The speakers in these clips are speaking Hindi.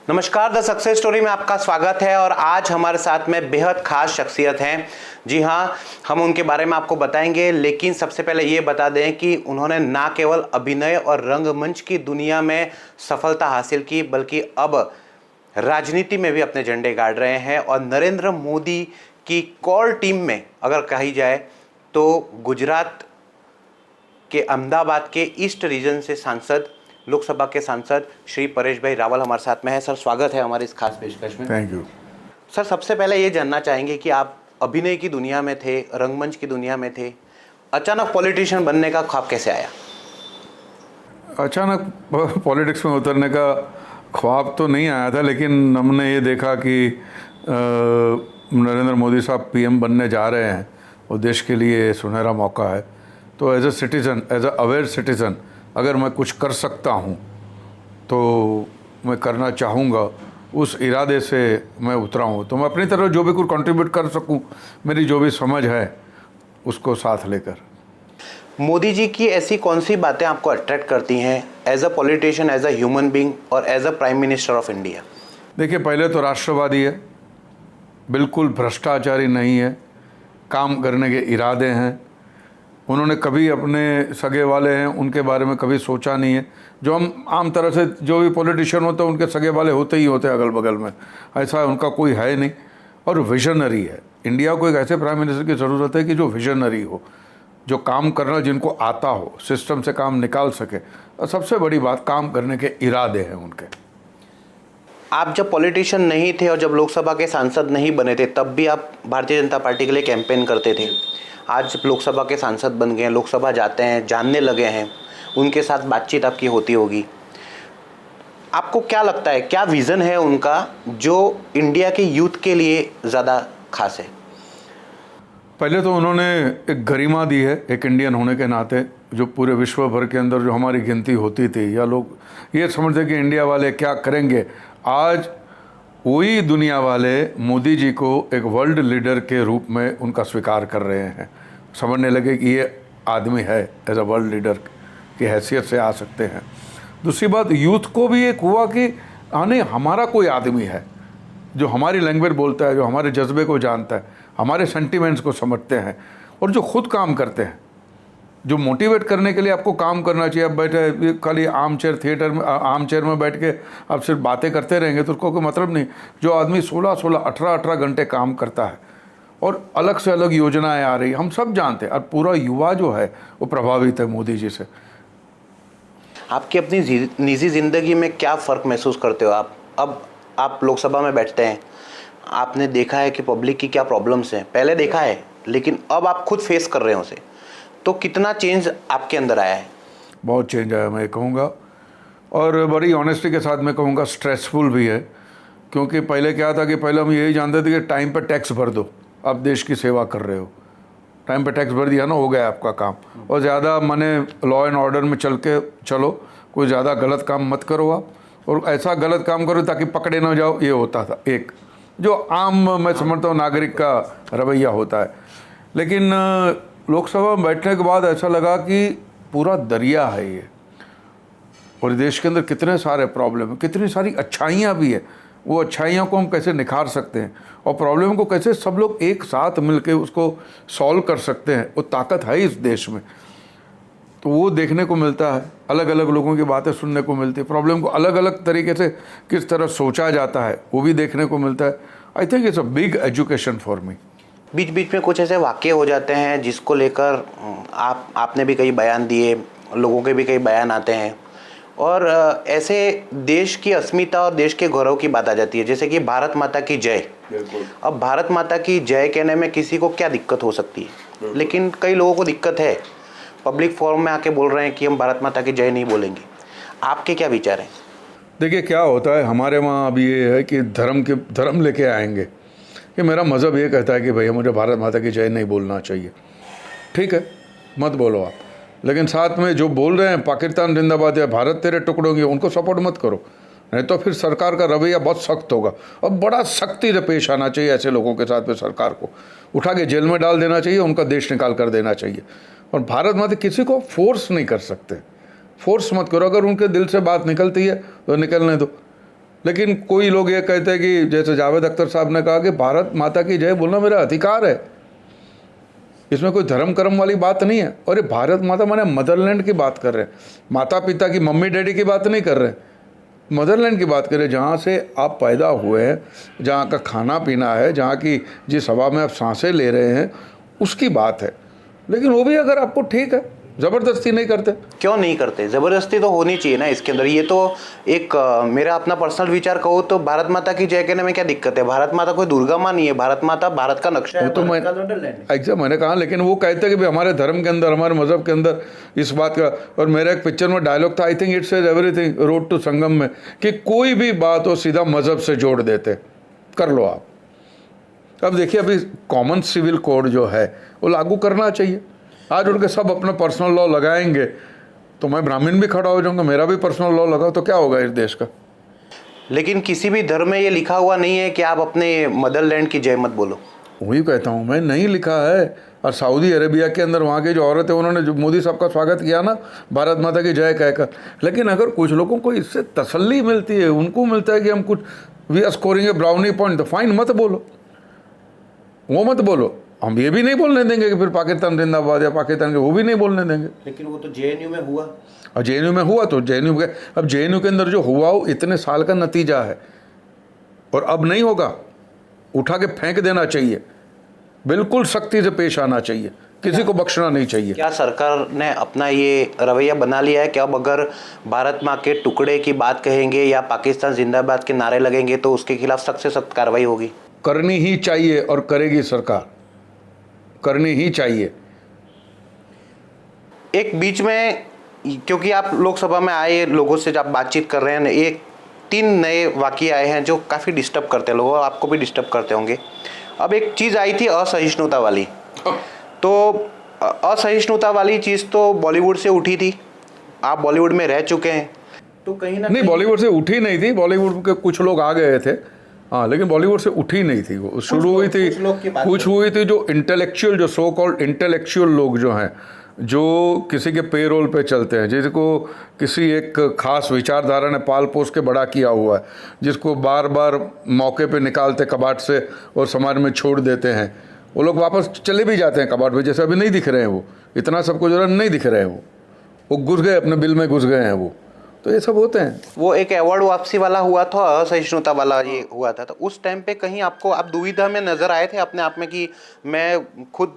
नमस्कार, द सक्सेस स्टोरी में आपका स्वागत है। और आज हमारे साथ में बेहद खास शख्सियत हैं। जी हाँ, हम उनके बारे में आपको बताएंगे, लेकिन सबसे पहले ये बता दें कि उन्होंने ना केवल अभिनय और रंगमंच की दुनिया में सफलता हासिल की, बल्कि अब राजनीति में भी अपने झंडे गाड़ रहे हैं। और नरेंद्र मोदी की कॉल टीम में अगर कही जाए तो गुजरात के अहमदाबाद के ईस्ट रीजन से सांसद, लोकसभा के सांसद श्री परेश भाई रावल हमारे साथ में है। सर, स्वागत है हमारे इस खास पेशकश में। थैंक यू सर, सबसे पहले ये जानना चाहेंगे कि आप अभिनय की दुनिया में थे, रंगमंच की दुनिया में थे, अचानक पॉलिटिशियन बनने का ख्वाब कैसे आया? अचानक पॉलिटिक्स में उतरने का ख्वाब तो नहीं आया था, लेकिन हमने ये देखा कि नरेंद्र मोदी साहब पीएम बनने जा रहे हैं और देश के लिए सुनहरा मौका है। तो as a citizen, as a aware citizen, अगर मैं कुछ कर सकता हूँ तो मैं करना चाहूँगा। उस इरादे से मैं उतरा हूँ, तो मैं अपनी तरफ जो भी कुछ कंट्रीब्यूट कर सकूँ, मेरी जो भी समझ है उसको साथ लेकर। मोदी जी की ऐसी कौन सी बातें आपको अट्रैक्ट करती हैं as a politician, as a human being और as a prime minister of India? देखिए, पहले तो राष्ट्रवादी है, बिल्कुल भ्रष्टाचारी नहीं है, काम करने के इरादे हैं। उन्होंने कभी अपने सगे वाले हैं उनके बारे में कभी सोचा नहीं है। जो हम आम तरह से जो भी पॉलिटिशियन होते हैं उनके सगे वाले होते ही होते हैं अगल बगल में, ऐसा उनका कोई है नहीं। और विजनरी है। इंडिया को एक ऐसे प्राइम मिनिस्टर की ज़रूरत है कि जो विजनरी हो, जो काम करना जिनको आता हो, सिस्टम से काम निकाल सके। और सबसे बड़ी बात, काम करने के इरादे हैं उनके। आप जब पॉलिटिशियन नहीं थे और जब लोकसभा के सांसद नहीं बने थे, तब भी आप भारतीय जनता पार्टी के लिए कैंपेन करते थे। आज लोकसभा के सांसद बन गए हैं, लोकसभा जाते हैं, जानने लगे हैं, उनके साथ बातचीत आपकी होती होगी। आपको क्या लगता है, क्या विज़न है उनका जो इंडिया के यूथ के लिए ज़्यादा खास है? पहले तो उन्होंने एक गरिमा दी है एक इंडियन होने के नाते। जो पूरे विश्व भर के अंदर जो हमारी गिनती होती थी, या लोग ये समझते कि इंडिया वाले क्या करेंगे, आज वही दुनिया वाले मोदी जी को एक वर्ल्ड लीडर के रूप में उनका स्वीकार कर रहे हैं। समझने लगे कि ये आदमी है, एज अ वर्ल्ड लीडर की हैसियत से आ सकते हैं। दूसरी बात, यूथ को भी एक हुआ कि नहीं, हमारा कोई आदमी है जो हमारी लैंग्वेज बोलता है, जो हमारे जज्बे को जानता है, हमारे सेंटिमेंट्स को समझते हैं, और जो खुद काम करते हैं, जो मोटिवेट करने के लिए आपको काम करना चाहिए। अब बैठे खाली आर्म चेयर में बैठ के आप सिर्फ बातें करते रहेंगे तो उसको कोई मतलब नहीं। जो आदमी 16-16, 18-18 घंटे काम करता है और अलग से अलग योजनाएं आ रही, हम सब जानते हैं। और पूरा युवा जो है वो प्रभावित है मोदी जी से। आपकी अपनी निजी ज़िंदगी में क्या फ़र्क महसूस करते हो आप? अब आप लोकसभा में बैठते हैं, आपने देखा है कि पब्लिक की क्या प्रॉब्लम्स हैं, पहले देखा है, लेकिन अब आप खुद फेस कर रहे हो उसे, तो कितना चेंज आपके अंदर आया है? बहुत चेंज आया, मैं कहूँगा। और बड़ी ऑनेस्टी के साथ मैं कहूँगा स्ट्रेसफुल भी है। क्योंकि पहले क्या था कि पहले हम यही जानते थे कि टाइम पर टैक्स भर दो, आप देश की सेवा कर रहे हो, टाइम पर टैक्स भर दिया ना, हो गया आपका काम। और ज़्यादा माने लॉ एंड ऑर्डर में चलो, कोई ज़्यादा गलत काम मत करो आप, और ऐसा गलत काम करो ताकि पकड़े ना जाओ, ये होता था एक जो आम मैं समझता हूँ नागरिक का रवैया होता है। लेकिन लोकसभा में बैठने के बाद ऐसा लगा कि पूरा दरिया है ये, और देश के अंदर कितने सारे प्रॉब्लम हैं, कितनी सारी अच्छाइयाँ भी है। वो अच्छाइयों को हम कैसे निखार सकते हैं और प्रॉब्लम को कैसे सब लोग एक साथ मिलकर उसको सॉल्व कर सकते हैं, वो ताकत है इस देश में। तो वो देखने को मिलता है, अलग अलग लोगों की बातें सुनने को मिलती है, प्रॉब्लम को अलग अलग तरीके से किस तरह सोचा जाता है वो भी देखने को मिलता है। I think it's a big education for me. बीच बीच में कुछ ऐसे वाक़ये हो जाते हैं जिसको लेकर आपने भी कई बयान दिए, लोगों के भी कई बयान आते हैं, और ऐसे देश की अस्मिता और देश के गौरव की बात आ जाती है, जैसे कि भारत माता की जय। अब भारत माता की जय कहने में किसी को क्या दिक्कत हो सकती है, लेकिन कई लोगों को दिक्कत है, पब्लिक फोरम में आके बोल रहे हैं कि हम भारत माता की जय नहीं बोलेंगे। आपके क्या विचार हैं? देखिए, क्या होता है हमारे वहाँ अभी ये है कि धर्म लेके आएंगे कि मेरा मज़हब ये कहता है कि भैया मुझे भारत माता की जय नहीं बोलना चाहिए। ठीक है, मत बोलो आप, लेकिन साथ में जो बोल रहे हैं पाकिस्तान जिंदाबाद या भारत तेरे टुकड़ों की, उनको सपोर्ट मत करो, नहीं तो फिर सरकार का रवैया बहुत सख्त होगा। और बड़ा सख्ती से पेश आना चाहिए ऐसे लोगों के साथ में। सरकार को उठा के जेल में डाल देना चाहिए, उनका देश निकाल कर देना चाहिए। और भारत माता किसी को फोर्स नहीं कर सकते, फोर्स मत करो। अगर उनके दिल से बात निकलती है तो निकलने दो। लेकिन कोई लोग ये कहते हैं कि जैसे जावेद अख्तर साहब ने कहा कि भारत माता की जय बोलना मेरा अधिकार है, इसमें कोई धर्म कर्म वाली बात नहीं है। और ये भारत माता माने मदरलैंड की बात कर रहे हैं, माता पिता की मम्मी डैडी की बात नहीं कर रहे, मदरलैंड की बात करें, जहाँ से आप पैदा हुए हैं, जहाँ का खाना पीना है, जहाँ की जिस हवा में आप सांसें ले रहे हैं, उसकी बात है। लेकिन वो भी अगर आपको ठीक है, ज़बरदस्ती नहीं करते। क्यों नहीं करते? ज़बरदस्ती तो होनी चाहिए ना इसके अंदर। ये तो एक मेरा अपना पर्सनल विचार कहूँ तो भारत माता की जय कहने में क्या दिक्कत है? भारत माता कोई दुर्गा माँ नहीं है, भारत माता भारत का नक्शा है, वो तो भारत का मॉडललैंड है। एग्जैक्ट मैंने कहा, लेकिन वो कहते हैं कि भाई हमारे धर्म के अंदर, हमारे मज़हब के अंदर इस बात का। और मेरा एक पिक्चर में डायलॉग था, I think it's everything, road to Sangam में, कि कोई भी बात हो सीधा मज़हब से जोड़ देते, कर लो आप। अब देखिए, अभी कॉमन सिविल कोड जो है वो लागू करना चाहिए। आज उनके सब अपना पर्सनल लॉ लगाएंगे तो मैं ब्राह्मण भी खड़ा हो जाऊंगा, मेरा भी पर्सनल लॉ लगा, तो क्या होगा इस देश का? लेकिन किसी भी धर्म में ये लिखा हुआ नहीं है कि आप अपने मदरलैंड की जय मत बोलो। वही कहता हूँ मैं, नहीं लिखा है। और सऊदी अरेबिया के अंदर वहाँ की जो औरत है, उन्होंने जो मोदी साहब का स्वागत किया ना भारत माता की जय कहकर। लेकिन अगर कुछ लोगों को इससे तसल्ली मिलती है, उनको मिलता है कि हम कुछ we are scoring a brownie point, तो फाइन, मत बोलो, वो मत बोलो। हम ये भी नहीं बोलने देंगे कि फिर पाकिस्तान जिंदाबाद या पाकिस्तान के, वो भी नहीं बोलने देंगे। लेकिन वो तो जेएनयू में हुआ, और जेएनयू में हुआ तो जेएनयू के, अब जेएनयू के अंदर जो हुआ वो इतने साल का नतीजा है, और अब नहीं होगा, उठा के फेंक देना चाहिए, बिल्कुल सख्ती से पेश आना चाहिए, किसी को बख्शना नहीं चाहिए। क्या सरकार ने अपना ये रवैया बना लिया है कि अब अगर भारत माँ के टुकड़े की बात कहेंगे या पाकिस्तान जिंदाबाद के नारे लगेंगे तो उसके खिलाफ सख्त से सख्त कार्रवाई होगी? करनी ही चाहिए और करेगी सरकार, करनी ही चाहिए। एक बीच में, क्योंकि आप लोकसभा में आए लोगों से जब बातचीत कर रहे हैं, एक 3 नए वाक़ये आए हैं जो काफ़ी डिस्टर्ब करते हैं लोगों, आपको भी डिस्टर्ब करते होंगे। अब एक चीज़ आई थी असहिष्णुता वाली, तो असहिष्णुता वाली चीज़ तो बॉलीवुड से उठी थी, आप बॉलीवुड में रह चुके हैं, तो कहीं ना नहीं, बॉलीवुड से उठी नहीं थी, बॉलीवुड के कुछ लोग आ गए थे, हाँ, लेकिन बॉलीवुड से उठी नहीं थी, वो शुरू हुई थी, कुछ हुई थी जो इंटेलेक्चुअल, जो सो कॉल्ड इंटेलेक्चुअल लोग जो हैं, जो किसी के पेरोल पे चलते हैं, जिसको किसी एक खास विचारधारा ने पाल पोस के बड़ा किया हुआ है, जिसको बार बार मौके पे निकालते कबाट से और समाज में छोड़ देते हैं, वो लोग वापस चले भी जाते हैं कबाट में, जैसे अभी नहीं दिख रहे हैं वो, इतना सबको जो नहीं दिख रहे हैं, वो घुस गए, अपने बिल में घुस गए हैं वो, तो ये सब होते हैं। वो एक अवार्ड वापसी वाला हुआ था, असहिष्णुता वाला ये हुआ था, तो उस टाइम पे कहीं आपको, आप दुविधा में नजर आए थे अपने आप में कि मैं खुद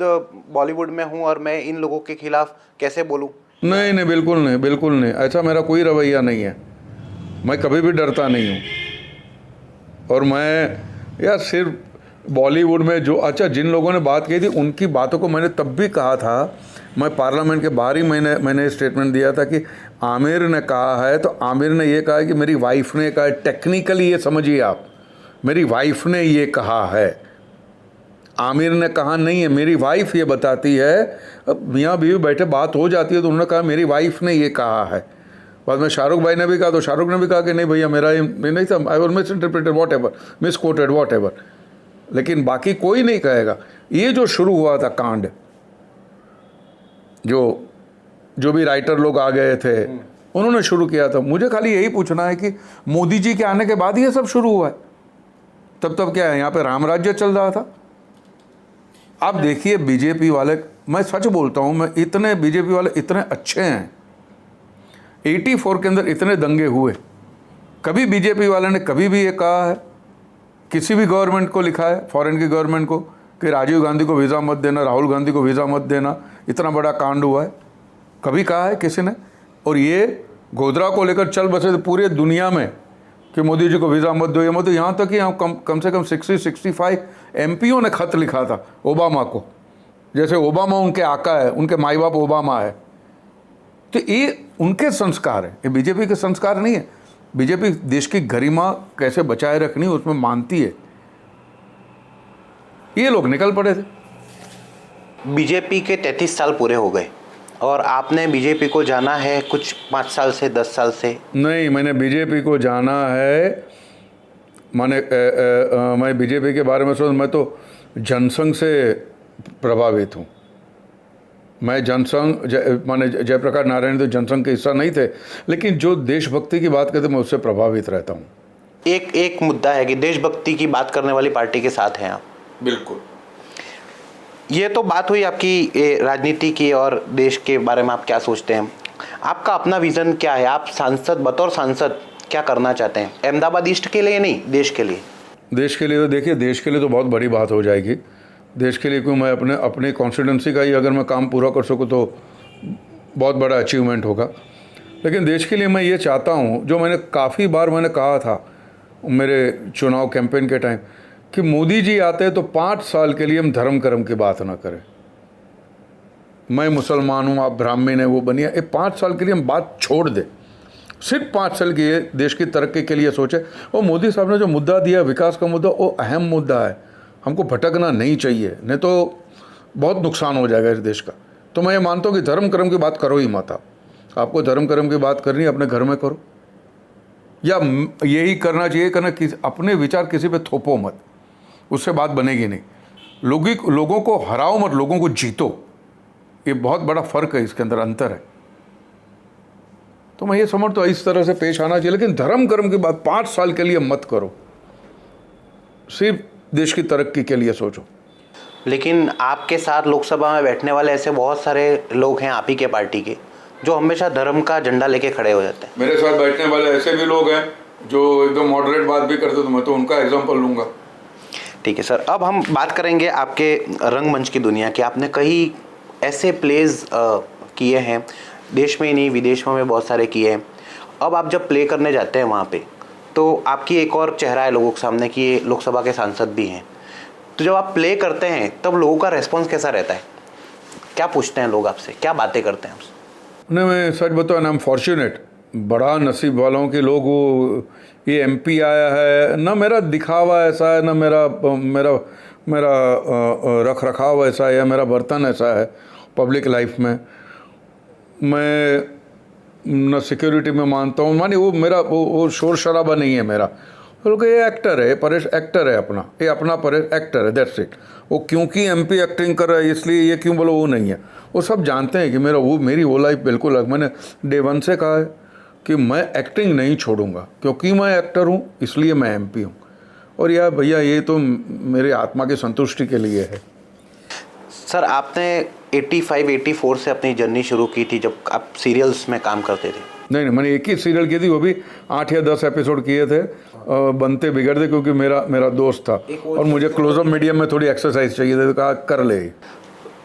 बॉलीवुड में हूँ और मैं इन लोगों के खिलाफ कैसे बोलूँ? नहीं नहीं, बिल्कुल नहीं, बिल्कुल नहीं, ऐसा मेरा कोई रवैया नहीं है, मैं कभी भी डरता नहीं हूँ। और मैं यार सिर्फ बॉलीवुड में जो, अच्छा, जिन लोगों ने बात की थी उनकी बातों को मैंने तब भी कहा था, मैं पार्लियामेंट के बाहर ही मैंने स्टेटमेंट दिया था कि आमिर ने कहा है, तो आमिर ने ये कहा है कि मेरी वाइफ ने कहा है, टेक्निकली ये समझिए आप, मेरी वाइफ ने ये कहा है, आमिर ने कहा नहीं है, मेरी वाइफ ये बताती है। अब मियाँ बीवी बैठे बात हो जाती है तो उन्होंने कहा मेरी वाइफ ने ये कहा है। बाद में शाहरुख भाई ने भी कहा तो शाहरुख ने भी कहा कि नहीं भैया मेरा ये नहीं था, I was miss interpreted, what ever, miss coated, what ever. लेकिन बाकी कोई नहीं कहेगा। ये जो शुरू हुआ था कांड, जो भी राइटर लोग आ गए थे उन्होंने शुरू किया था, मुझे खाली यही पूछना है कि मोदी जी के आने के बाद ये सब शुरू हुआ है, तब क्या है, यहाँ पे राम राज्य चल रहा था। आप देखिए बीजेपी वाले, मैं सच बोलता हूँ, मैं इतने बीजेपी वाले इतने अच्छे हैं, 84 के अंदर इतने दंगे हुए, कभी बीजेपी वाले ने कभी भी ये कहा है, किसी भी गवर्नमेंट को लिखा है, फॉरेन की गवर्नमेंट को, कि राजीव गांधी को वीज़ा मत देना, राहुल गांधी को वीज़ा मत देना, इतना बड़ा कांड हुआ है, कभी कहा है किसी ने? और ये गोधरा को लेकर चल बसे पूरी दुनिया में कि मोदी जी को वीज़ा मत दो, ये मत दो। यहाँ तक कि कम से कम 60-65 एमपीओ ने खत लिखा था ओबामा को, जैसे ओबामा उनके आका है, उनके माई बाप ओबामा है। तो ये उनके संस्कार है, ये बीजेपी के संस्कार नहीं है। बीजेपी देश की गरिमा कैसे बचाए रखनी उसमें मानती है। ये लोग निकल पड़े थे। बीजेपी के 33 साल पूरे हो गए और आपने बीजेपी को जाना है कुछ 5 साल से 10 साल से? नहीं, मैंने बीजेपी को जाना है, मैं बीजेपी के बारे में सोच, मैं तो जनसंघ से प्रभावित हूँ। मैं जनसंघ माने जयप्रकाश नारायण तो जनसंघ के हिस्सा नहीं थे, लेकिन जो देशभक्ति की बात करते मैं उससे प्रभावित रहता हूँ। एक मुद्दा है कि देशभक्ति की बात करने वाली पार्टी के साथ हैं आप। बिल्कुल। ये तो बात हुई आपकी राजनीति की और देश के बारे में आप क्या सोचते हैं। आपका अपना विजन क्या है, आप बतौर सांसद क्या करना चाहते हैं, अहमदाबाद ईस्ट के लिए नहीं, देश के लिए? देश के लिए तो देखिए, देश के लिए तो बहुत बड़ी बात हो जाएगी। देश के लिए क्यों, मैं अपने कॉन्स्टिट्यूंसी का ही अगर मैं काम पूरा कर सकूँ तो बहुत बड़ा अचीवमेंट होगा। लेकिन देश के लिए मैं ये चाहता हूँ, जो मैंने काफ़ी बार कहा था मेरे चुनाव कैंपेन के टाइम, कि मोदी जी आते तो 5 साल के लिए हम धर्म कर्म की बात ना करें। मैं मुसलमान हूँ, आप ब्राह्मण हैं, वो बनिए, ये 5 साल के लिए हम बात छोड़ दें। सिर्फ 5 साल के देश की तरक्की के लिए सोचे। और मोदी साहब ने जो मुद्दा दिया, विकास का मुद्दा, वो अहम मुद्दा है, हमको भटकना नहीं चाहिए, नहीं तो बहुत नुकसान हो जाएगा इस देश का। तो मैं ये मानता हूँ कि धर्म कर्म की बात करो ही मत। आपको धर्म कर्म की बात करनी है अपने घर में करो, या यही करना चाहिए, अपने विचार किसी पे थोपो मत, उससे बात बनेगी नहीं। लोगों को हराओ मत, लोगों को जीतो। ये बहुत बड़ा फ़र्क है, इसके अंदर अंतर है। तो मैं ये समझता हूँ इस तरह से पेश आना चाहिए। लेकिन धर्म कर्म की बात 5 साल के लिए मत करो, सिर्फ देश की तरक्की के लिए सोचो। लेकिन आपके साथ लोकसभा में बैठने वाले ऐसे बहुत सारे लोग हैं आप ही के पार्टी के, जो हमेशा धर्म का झंडा लेके खड़े हो जाते हैं। मेरे साथ बैठने वाले ऐसे भी लोग हैं जो एकदम मॉडरेट बात भी करते, तो मैं तो उनका एग्जाम्पल लूँगा। ठीक है सर, अब हम बात करेंगे आपके रंगमंच की दुनिया की। आपने कई ऐसे प्लेज किए हैं, देश में ही नहीं विदेशों में बहुत सारे किए हैं। अब आप जब प्ले करने जाते हैं वहाँ पे, तो आपकी एक और चेहरा है लोगों के सामने कि ये लोकसभा के सांसद भी हैं। तो जब आप प्ले करते हैं तब लोगों का रेस्पॉन्स कैसा रहता है, क्या पूछते हैं लोग आपसे, क्या बातें करते हैं आपसे? नहीं, मैं सच बताऊँ, आई एम फॉर्चुनेट, बड़ा नसीब वालों के लोग। वो ये एमपी आया है ना, मेरा दिखावा ऐसा है ना, मेरा रख रखाव ऐसा है, या मेरा बर्तन ऐसा है पब्लिक लाइफ में। मैं न सिक्योरिटी में मानता हूँ, माने वो मेरा वो शोर शराबा नहीं है मेरा। क्योंकि ये एक्टर है, परेश एक्टर है अपना, ये अपना परेश एक्टर है, दैट्स इट। वो क्योंकि एमपी एक्टिंग कर रहा है इसलिए ये क्यों बोलो, वो नहीं है। वो सब जानते हैं कि मेरी वो लाइफ बिल्कुल अलग। मैंने डे 1 से कहा है कि मैं एक्टिंग नहीं छोड़ूंगा, क्योंकि मैं एक्टर हूँ इसलिए मैं एमपी हूँ। और यार भैया, ये तो मेरे आत्मा की संतुष्टि के लिए है। सर, आपने 85-84 से अपनी जर्नी शुरू की थी जब आप सीरियल्स में काम करते थे। नहीं, मैंने एक ही सीरियल की थी, वो भी 8 या 10 एपिसोड किए थे, बनते बिगड़ते, क्योंकि मेरा दोस्त था और मुझे क्लोजअप मीडियम में थोड़ी एक्सरसाइज चाहिए थी, तो कहा कर ले।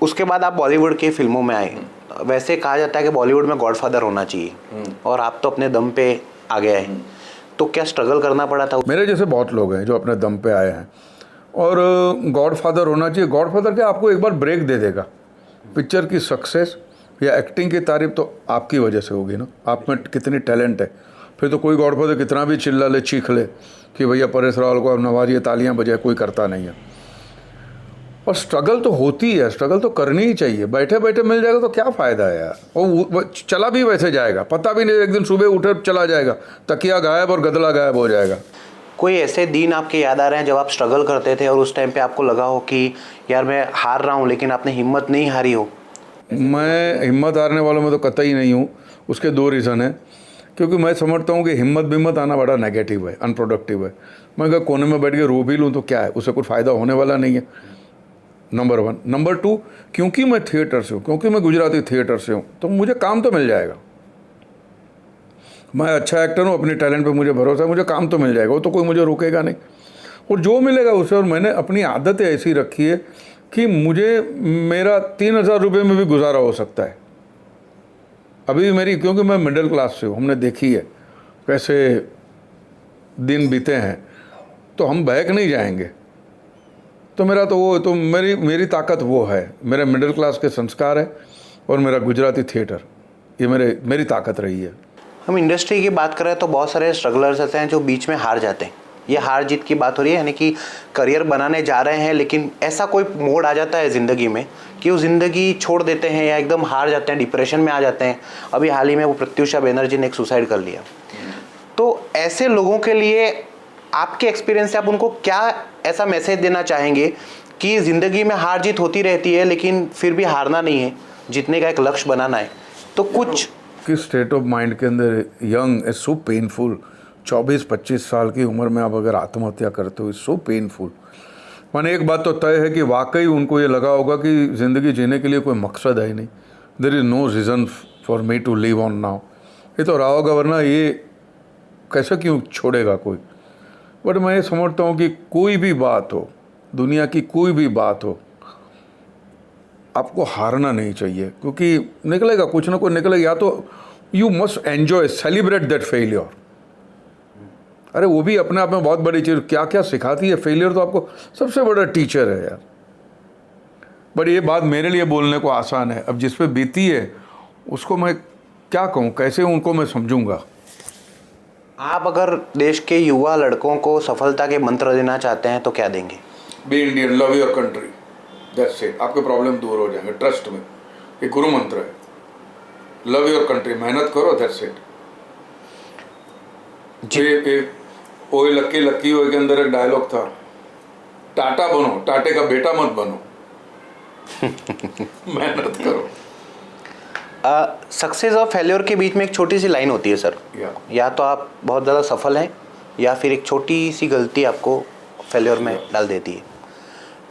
उसके बाद आप बॉलीवुड के फिल्मों में आए। वैसे कहा जाता है कि बॉलीवुड में गॉडफादर होना चाहिए, और आप तो अपने दम पे आ गए हैं। तो क्या स्ट्रगल करना पड़ा था? मेरे जैसे बहुत लोग हैं जो अपने दम पे आए हैं, और गॉडफादर होना चाहिए। गॉडफादर क्या आपको एक बार ब्रेक दे देगा। पिक्चर की सक्सेस या एक्टिंग की तारीफ तो आपकी वजह से होगी ना, आप में कितनी टैलेंट है। फिर तो कोई गॉडफादर कितना भी चिल्ला ले, चीख ले कि भैया परेश रावल को अब नवाजिए, तालियां बजाए, कोई करता नहीं है। और स्ट्रगल तो होती है, स्ट्रगल तो करनी ही चाहिए। बैठे बैठे मिल जाएगा तो क्या फ़ायदा है यार। वो चला भी वैसे जाएगा, पता भी नहीं, एक दिन सुबह उठे चला जाएगा, तकिया गायब और गदला गायब हो जाएगा। कोई ऐसे दिन आपके याद आ रहे हैं जब आप स्ट्रगल करते थे और उस टाइम पे आपको लगा हो कि यार मैं हार रहा हूँ, लेकिन आपने हिम्मत नहीं हारी हो? मैं हिम्मत हारने वालों में तो कतई नहीं हूँ। उसके 2 रीज़न हैं। क्योंकि मैं समझता हूँ कि हिम्मत आना बड़ा नेगेटिव है, अनप्रोडक्टिव है। मैं अगर कोने में बैठ के रो भी लूँ तो क्या है, उससे कुछ फ़ायदा होने वाला नहीं है, नंबर 1। नंबर 2, क्योंकि मैं थिएटर से हूँ, क्योंकि मैं गुजराती थिएटर से हूँ, तो मुझे काम तो मिल जाएगा। मैं अच्छा एक्टर हूँ, अपने टैलेंट पे मुझे भरोसा है, मुझे काम तो मिल जाएगा, वो तो कोई मुझे रोकेगा नहीं। और जो मिलेगा उसे। और मैंने अपनी आदतें ऐसी रखी है कि मुझे मेरा 3000 रुपये में भी गुजारा हो सकता है अभी मेरी, क्योंकि मैं मिडिल क्लास से हूँ। हमने देखी है कैसे दिन बीते हैं, तो हम बहक नहीं जाएंगे। तो मेरा तो वो तो मेरी ताकत वो है, मेरे मिडिल क्लास के संस्कार है और मेरा गुजराती थिएटर, ये मेरी ताकत रही है। हम इंडस्ट्री की बात करें तो बहुत सारे स्ट्रगलर्स ऐसे हैं जो बीच में हार जाते हैं। ये हार जीत की बात हो रही है, यानी कि करियर बनाने जा रहे हैं, लेकिन ऐसा कोई मोड़ आ जाता है ज़िंदगी में कि वो ज़िंदगी छोड़ देते हैं या एकदम हार जाते हैं, डिप्रेशन में आ जाते हैं। अभी हाल ही में वो प्रत्युषा बनर्जी ने एक सुसाइड कर लिया। तो ऐसे लोगों के लिए आपके एक्सपीरियंस से आप उनको क्या ऐसा मैसेज देना चाहेंगे कि ज़िंदगी में हार जीत होती रहती है, लेकिन फिर भी हारना नहीं है, जीतने का एक लक्ष्य बनाना है? तो कुछ किस स्टेट ऑफ माइंड के अंदर, यंग इज सो पेनफुल, 24-25 साल की उम्र में आप अगर आत्महत्या करते हो, इट्स सो पेनफुल। माने एक बात तो तय है कि वाकई उनको ये लगा होगा कि ज़िंदगी जीने के लिए कोई मकसद है ही नहीं, there is no reason for me to live on now. ये तो रहा होगा, वरना ये कैसे क्यों छोड़ेगा कोई। बट मैं ये समझता हूँ कि कोई भी बात हो, दुनिया की कोई भी बात हो, आपको हारना नहीं चाहिए, क्योंकि निकलेगा कुछ ना कुछ निकलेगा। या तो you must enjoy, celebrate that failure. अरे वो भी अपने आप में बहुत बड़ी चीज़, क्या क्या सिखाती है फेलियर, तो आपको सबसे बड़ा टीचर है यार। बट ये बात मेरे लिए बोलने को आसान है, अब जिस पे बीती है उसको मैं क्या कहूँ, कैसे उनको मैं समझूंगा। आप अगर देश के युवा लड़कों को सफलता के मंत्र देना चाहते हैं तो क्या देंगे? Be Indian, love your country, that's it. आपके प्रॉब्लम दूर हो जाएंगे, ट्रस्ट में। ये गुरु मंत्र है, लव योर कंट्री, मेहनत करो, दैट्स इट। ओए लक्की लक्की ओए के अंदर एक डायलॉग था, टाटा बनो, टाटे का बेटा मत बनो। मेहनत करो। सक्सेस और फेल्योर के बीच में एक छोटी सी लाइन होती है सर, या तो आप बहुत ज़्यादा सफल हैं या फिर एक छोटी सी गलती आपको फेल्योर में डाल देती है।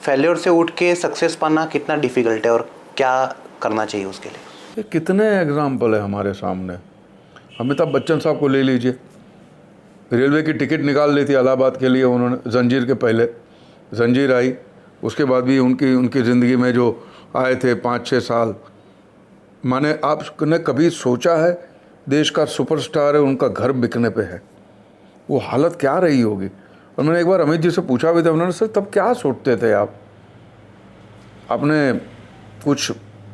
फेल्योर से उठ के सक्सेस पाना कितना डिफ़िकल्ट है और क्या करना चाहिए उसके लिए? ये कितने एग्जाम्पल है हमारे सामने। अमिताभ बच्चन साहब को ले लीजिए, रेलवे की टिकट निकाल ली थी इलाहाबाद के लिए उन्होंने, जंजीर के पहले जंजीर आई, उसके बाद भी उनकी ज़िंदगी में जो आए थे 5-6 साल, माने आपने कभी सोचा है देश का सुपरस्टार है, उनका घर बिकने पे है, वो हालत क्या रही होगी। और मैंने एक बार अमित जी से पूछा भी था, उन्होंने सर तब क्या सोचते थे आप, आपने कुछ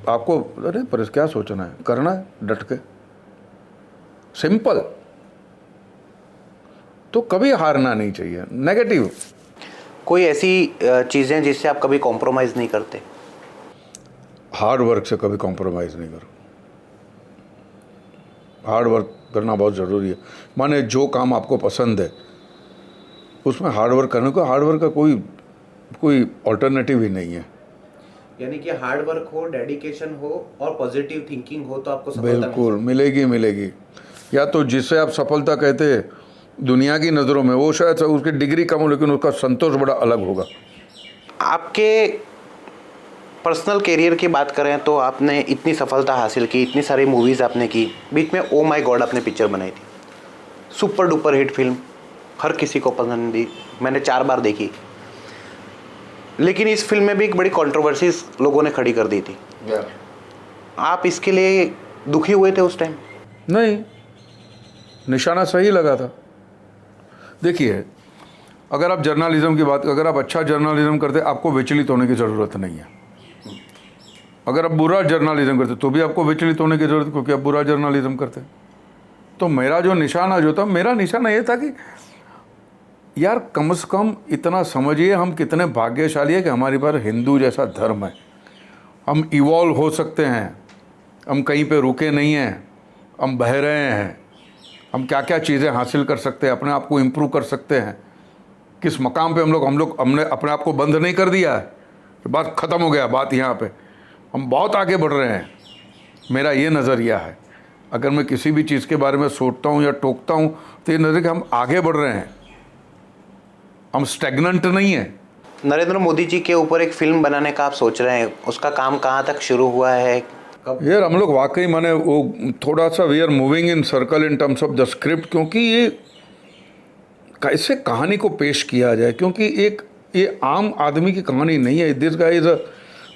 आपको, अरे पर क्या सोचना है, करना है डट के, सिंपल। तो कभी हारना नहीं चाहिए। नेगेटिव कोई ऐसी चीज़ें जिससे आप कभी कॉम्प्रोमाइज़ नहीं करते? हार्ड वर्क से कभी कॉम्प्रोमाइज़ नहीं करो। हार्ड वर्क करना बहुत ज़रूरी है। माने जो काम आपको पसंद है उसमें हार्ड वर्क करने को, हार्ड वर्क का कोई ऑल्टरनेटिव ही नहीं है। यानी कि हार्ड वर्क हो, डेडिकेशन हो और पॉजिटिव थिंकिंग हो तो आपको सफलता बिल्कुल मिलेगी। या तो जिसे आप सफलता कहते हैं दुनिया की नज़रों में, वो शायद उसकी डिग्री कम हो लेकिन उसका संतोष बड़ा अलग होगा। आपके पर्सनल करियर की बात करें तो आपने इतनी सफलता हासिल की, इतनी सारी मूवीज़ आपने की, बीच में ओ माय गॉड आपने पिक्चर बनाई थी, सुपर डुपर हिट फिल्म, हर किसी को पसंद थी, मैंने 4 बार देखी। लेकिन इस फिल्म में भी एक बड़ी कंट्रोवर्सी लोगों ने खड़ी कर दी थी। आप इसके लिए दुखी हुए थे उस टाइम? नहीं, निशाना सही लगा था। देखिए, अगर आप जर्नलिज्म की बात, अगर आप अच्छा जर्नलिज्म करते आपको विचलित होने की ज़रूरत नहीं है। अगर आप बुरा जर्नलिज्म करते तो भी आपको विचलित होने की ज़रूरत, क्योंकि आप बुरा जर्नलिज्म करते। तो मेरा जो निशाना जो था, मेरा निशाना ये था कि यार कम से कम इतना समझिए हम कितने भाग्यशाली है कि हमारे पास हिंदू जैसा धर्म है। हम इवॉल्व हो सकते हैं, हम कहीं पे रुके नहीं हैं, हम बह रहे हैं, हम क्या क्या चीज़ें हासिल कर सकते हैं, अपने आप को इम्प्रूव कर सकते हैं। किस मकाम पे हमने अपने आप को बंद नहीं कर दिया है, बात ख़त्म हो गया, बात यहाँ पे हम बहुत आगे बढ़ रहे हैं। मेरा ये नज़रिया है। अगर मैं किसी भी चीज़ के बारे में सोचता हूँ या टोकता हूँ तो ये नज़र कि हम आगे बढ़ रहे हैं, हम स्टैग्नेंट नहीं है। नरेंद्र मोदी जी के ऊपर एक फिल्म बनाने का आप सोच रहे हैं, उसका काम कहाँ तक शुरू हुआ है, कब? यार हम लोग वाकई माने वो थोड़ा सा we are moving in circle in terms of the script, क्योंकि ये कैसे कहानी को पेश किया जाए, क्योंकि ये आम आदमी की कहानी नहीं है। दिस गाय इज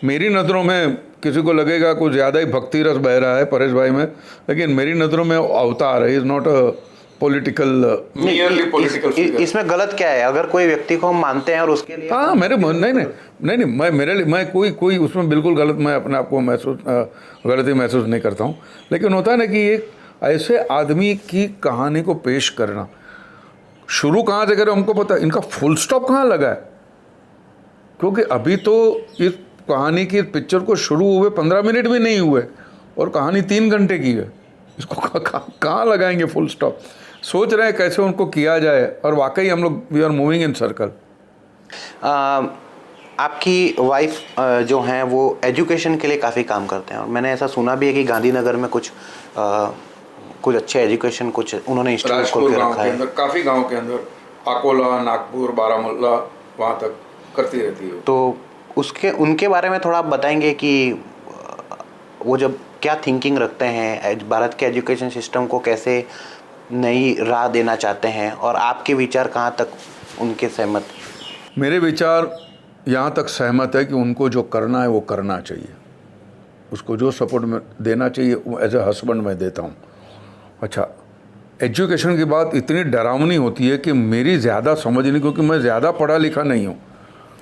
मेरी नज़रों में किसी को लगेगा कुछ ज़्यादा ही भक्ति रस बह रहा है परेश भाई में, लेकिन मेरी नज़रों में अवतार है, is not a political, nearly political. इसमें गलत क्या है? अगर कोई व्यक्ति को हम मानते हैं और उसके लिए हाँ नहीं मैं कोई उसमें बिल्कुल गलत, मैं अपने आप को गलती महसूस नहीं करता हूँ। लेकिन होता है ना कि एक ऐसे आदमी की कहानी को पेश करना, शुरू कहाँ से करें हमको पता है, इनका फुल स्टॉप कहाँ लगा है, क्योंकि अभी तो इस कहानी की पिक्चर को शुरू हुए 15 मिनट भी नहीं हुए और कहानी 3 घंटे की है। इसको कहाँ लगाएंगे फुल स्टॉप? सोच रहे हैं कैसे उनको किया जाए, और वाकई हम लोग we are moving in circle. आपकी वाइफ जो हैं वो एजुकेशन के लिए काफ़ी काम करते हैं, और मैंने ऐसा सुना भी है कि गांधीनगर में कुछ कुछ अच्छे एजुकेशन कुछ उन्होंने इंस्टीट्यूट खोल राजपुर के गांव रखा के है। अंदर, काफ़ी गांव के अंदर, अकोला, नागपुर, बारामूला, वहाँ तक करती रहती है। तो उसके उनके बारे में थोड़ा आप बताएंगे कि वो जब क्या थिंकिंग रखते हैं, भारत के एजुकेशन सिस्टम को कैसे नई राह देना चाहते हैं, और आपके विचार कहाँ तक उनके सहमत? मेरे विचार यहाँ तक सहमत है कि उनको जो करना है वो करना चाहिए, उसको जो सपोर्ट में देना चाहिए वो एज ए हस्बैंड मैं देता हूँ। अच्छा, एजुकेशन की बात इतनी डरावनी होती है कि मेरी ज़्यादा समझ नहीं, क्योंकि मैं ज़्यादा पढ़ा लिखा नहीं हूँ।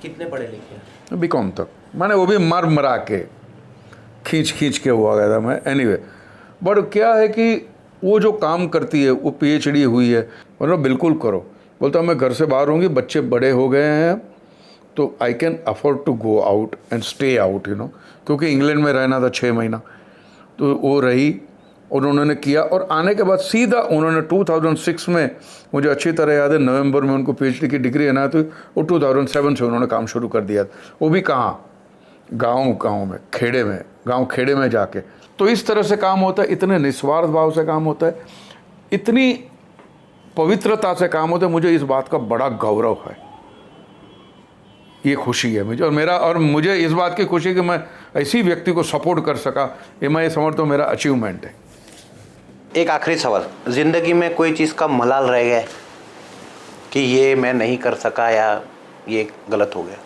कितने पढ़े लिखे? बीकॉम तक, मैंने वो भी मर मरा के खींच के हुआ गया था मैं। एनीवे, बट क्या है कि वो जो काम करती है, वो पीएचडी हुई है, मतलब बिल्कुल करो। बोलता मैं घर से बाहर होंगी, बच्चे बड़े हो गए हैं, तो I can afford to go out and stay out, you know, क्योंकि इंग्लैंड में रहना था 6 महीना, तो वो रही और उन्होंने किया। और आने के बाद सीधा उन्होंने 2006 में, मुझे अच्छी तरह याद है, नवंबर में उनको पीएचडी की डिग्री है ना, तो वो 2007 से उन्होंने काम शुरू कर दिया। वो भी कहाँ, गांव में, खेड़े में, गांव खेड़े में जाके। तो इस तरह से काम होता है, इतने निस्वार्थ भाव से काम होता है, इतनी पवित्रता से काम होता है। मुझे इस बात का बड़ा गौरव है, ये खुशी है मुझे, और मुझे इस बात की खुशी कि मैं ऐसी व्यक्ति को सपोर्ट कर सका, ये मैं ये समझता हूँ मेरा अचीवमेंट है। एक आखिरी सवाल, ज़िंदगी में कोई चीज़ का मलाल रह गया कि ये मैं नहीं कर सका या ये गलत हो गया?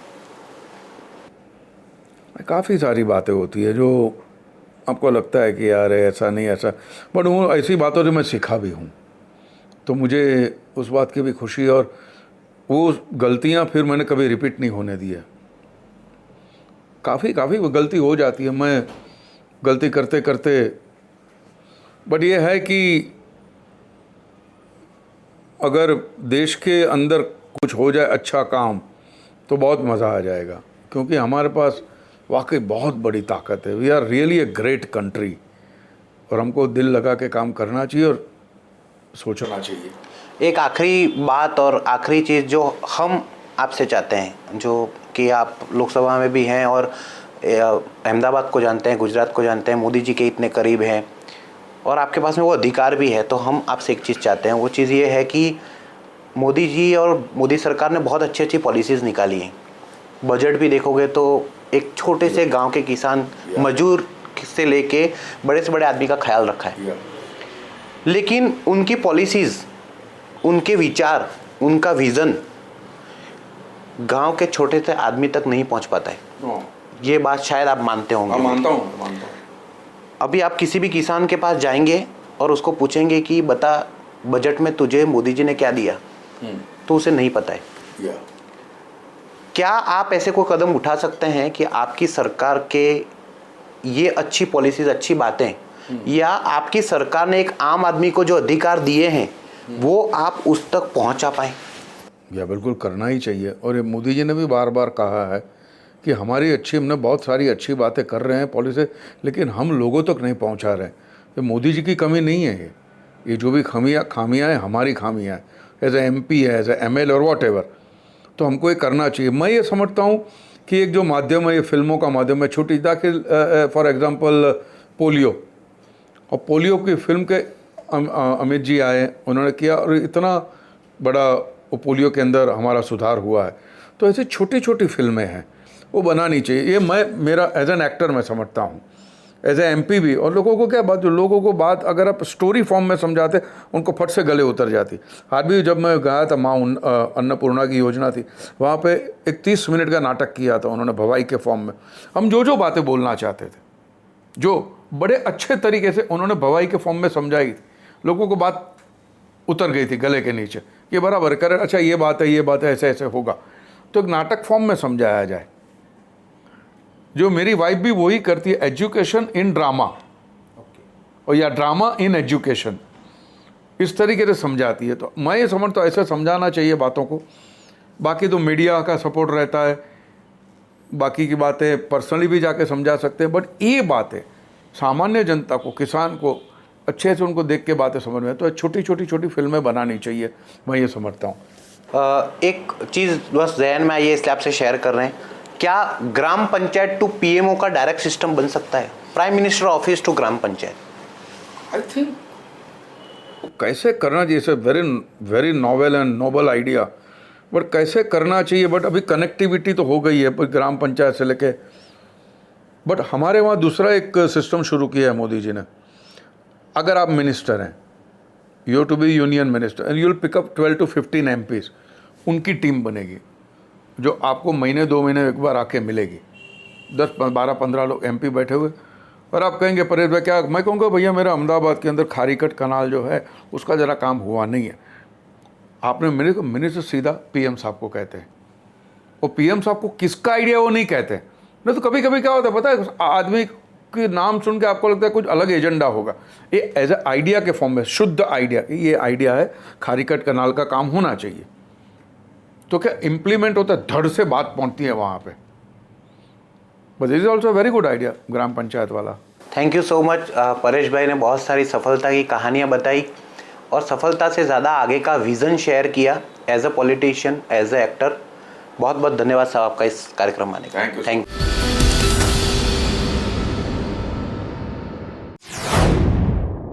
काफ़ी सारी बातें होती है जो आपको लगता है कि यार ऐसा नहीं ऐसा, बट वो ऐसी बातों से मैं सीखा भी हूँ, तो मुझे उस बात की भी खुशी, और वो गलतियाँ फिर मैंने कभी रिपीट नहीं होने दी है। काफ़ी गलती हो जाती है, मैं गलती करते करते, बट ये है कि अगर देश के अंदर कुछ हो जाए अच्छा काम तो बहुत मज़ा आ जाएगा, क्योंकि हमारे पास वाकई बहुत बड़ी ताकत है। We are really a great country, और हमको दिल लगा के काम करना चाहिए और सोचना चाहिए। एक आखिरी बात और आखिरी चीज़ जो हम आपसे चाहते हैं, जो कि आप लोकसभा में भी हैं और अहमदाबाद को जानते हैं, गुजरात को जानते हैं, मोदी जी के इतने करीब हैं और आपके पास में वो अधिकार भी है, तो हम आपसे एक चीज़ चाहते हैं। वो चीज़ ये है कि मोदी जी और मोदी सरकार ने बहुत अच्छी अच्छी पॉलिसीज़ निकाली हैं। बजट भी देखोगे तो एक छोटे से गांव के किसान मजदूर से लेके बड़े से बड़े आदमी का ख्याल रखा है, लेकिन उनकी पॉलिसीज़, उनके विचार, उनका विज़न गांव के छोटे से आदमी तक नहीं पहुंच पाता है। ये बात शायद आप मानते होंगे। मानता हूँ। अभी आप किसी भी किसान के पास जाएंगे और उसको पूछेंगे कि बता बजट में तुझे मोदी जी ने क्या दिया, तो उसे नहीं पता है। क्या आप ऐसे कोई कदम उठा सकते हैं कि आपकी सरकार के ये अच्छी पॉलिसीज, अच्छी बातें, या आपकी सरकार ने एक आम आदमी को जो अधिकार दिए हैं वो आप उस तक पहुंचा पाए? या बिल्कुल करना ही चाहिए, और ये मोदी जी ने भी बार बार कहा है कि हमने बहुत सारी अच्छी बातें कर रहे हैं पॉलिसी, लेकिन हम लोगों तक नहीं पहुंचा रहे हैं। ये मोदी जी की कमी नहीं है, ये जो भी खामियां हैं हमारी खामियां हैं, एज ए MP है, एज ए ML और वॉट एवर। तो हमको ये करना चाहिए। मैं ये समझता हूँ कि एक जो माध्यम है, ये फिल्मों का माध्यम है, छोटी दाखिल फॉर एग्जांपल पोलियो, और पोलियो की फिल्म के अमित जी आए, उन्होंने किया, और इतना बड़ा पोलियो के अंदर हमारा सुधार हुआ है। तो ऐसे छोटी छोटी फिल्में हैं, वो बनानी चाहिए। ये मेरा एज एन एक्टर मैं समझता हूँ, एज ए MP भी। और लोगों को क्या बात, जो लोगों को बात अगर आप स्टोरी फॉर्म में समझाते, उनको फट से गले उतर जाती। आज भी जब मैं गया था, माँ अन्नपूर्णा की योजना थी, वहाँ पे एक 30 मिनट का नाटक किया था उन्होंने भवाई के फॉर्म में। हम जो बातें बोलना चाहते थे, जो बड़े अच्छे तरीके से उन्होंने भवाई के फॉर्म में समझाई थी, लोगों को बात उतर गई थी गले के नीचे, ये बराबर करे, अच्छा ये बात है, ऐसे ऐसे होगा। तो एक नाटक फॉर्म में समझाया जाए। जो मेरी वाइफ भी वही करती है, एजुकेशन इन ड्रामा, और या ड्रामा इन एजुकेशन, इस तरीके से समझाती है। तो मैं ये समझता हूँ ऐसे समझाना चाहिए बातों को। बाकी तो मीडिया का सपोर्ट रहता है, बाकी की बातें पर्सनली भी जाके समझा सकते हैं, बट ये बातें सामान्य जनता को, किसान को अच्छे से उनको देख के बातें समझ में, तो छोटी फिल्में बनानी चाहिए, मैं ये समझता हूँ। एक चीज़ बस जहन में आई है, इसलिए आपसे शेयर कर रहे हैं। क्या ग्राम पंचायत टू PMO का डायरेक्ट सिस्टम बन सकता है? Prime minister office to gram panchayat. I think कैसे करना चाहिए, it's very very novel and noble idea, but कैसे करना चाहिए। बट अभी कनेक्टिविटी तो हो गई है ग्राम पंचायत से लेके, बट हमारे वहाँ दूसरा एक सिस्टम शुरू किया है मोदी जी ने। अगर आप मिनिस्टर हैं, you to be union minister and you will pick up 12 to 15 MPs, उनकी टीम बनेगी जो आपको महीने 2 महीने एक बार आके मिलेगी। 10 12 15 लोग MP बैठे हुए, और आप कहेंगे परेश भाई क्या, मैं कहूँगा भैया मेरा अहमदाबाद के अंदर खारीकट कनाल जो है उसका ज़रा काम हुआ नहीं है। आपने मिनिस्टर सीधा PM साहब को कहते हैं, और PM साहब को किसका आइडिया वो नहीं कहते। नहीं तो कभी कभी क्या होता है पता है, आदमी के नाम सुन के आपको लगता है कुछ अलग एजेंडा होगा, ये एज ए आइडिया के फॉर्म में शुद्ध आइडिया, ये आइडिया है खारीकट कनाल का काम होना चाहिए, तो क्या इम्प्लीमेंट होता है, धड़ से बात पहुंचती है वहाँ पे। But it is also very good idea gram panchayat वाला। Thank you so much. Paresh भाई ने बहुत सारी सफलता की कहानियाँ बताई और सफलता से ज़्यादा आगे का विज़न शेयर किया as a politician, as a actor. बहुत बहुत धन्यवाद साहब आपका इस कार्यक्रम में आने का। Thank you, thank you.